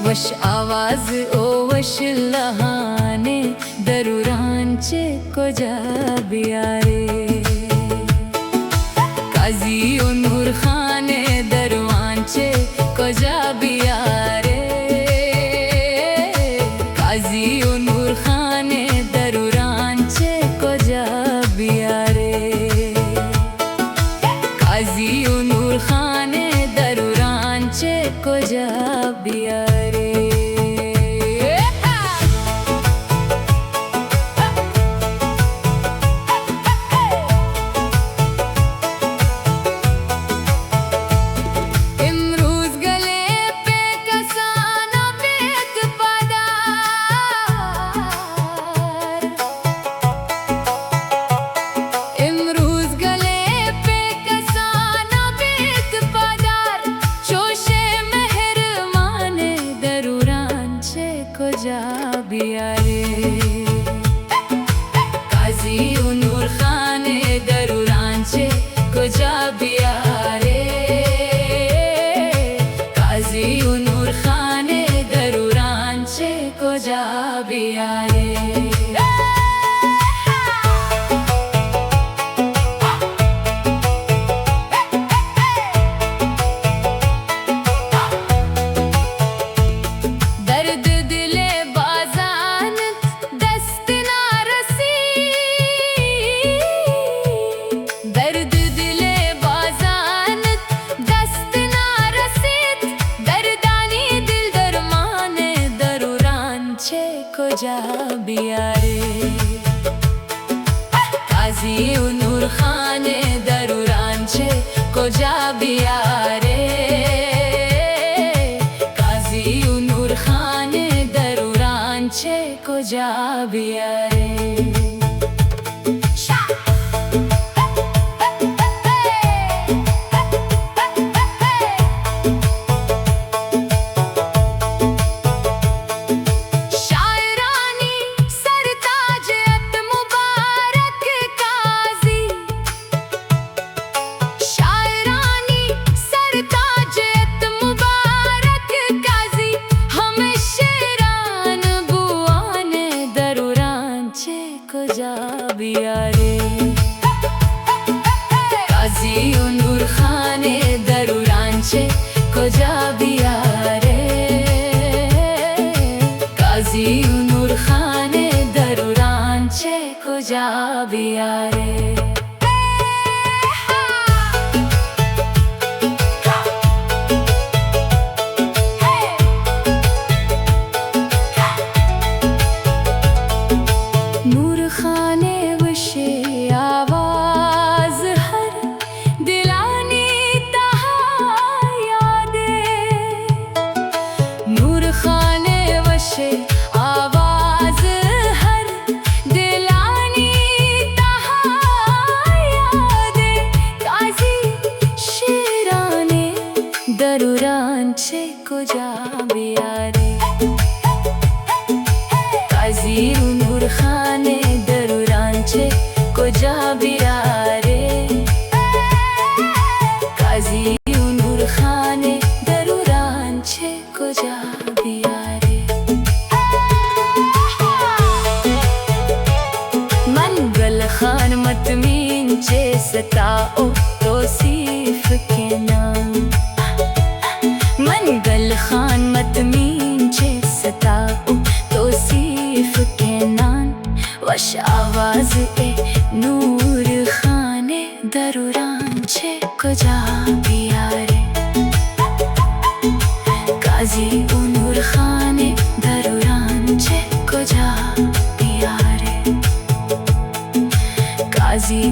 वश आवाज ओ वश लहाने दरुरांचे को जा बियारे काजी ओ नूर खाने दरुआंचे को जा बियारे काजी ओ नूर खाने दरुरांचे को जा बियारे काजी ओ नूर खाने दरुरांचे को जा बियारे काजी ओ नूर खाने दरुरांचे को जा बियारे काजी ओ नूर खाने दरुरांचे को जा बियारे को जा बियारे काजी ओ नूर खाने दरुरांचे को जा बियारे काजी ओ नूर खाने दरुरांचे को जा बियारे बियारे काजी ओ नूर खाने दरुरांचे को जा बियारे काजी ओ नूर खाने दरुरांचे को जा बियारे आवाज हर दिलानी तहायादे काजी शेराने दरुरांचे को जा बियारे काजी ओ नूर खाने दरुरांचे को जा बियारे काजी ओ नूर खाने दरुरांचे को जा बियारे खान मतमींचे सताओ तौसीफ के नाम मनगल खान मतमींचे सताओ तौसीफ के नाम वश आवाज ए नूर खाने दरुरांचे को जा बियारे काजी ओ नूर खाने दरुरांचे को जा बियारे काजी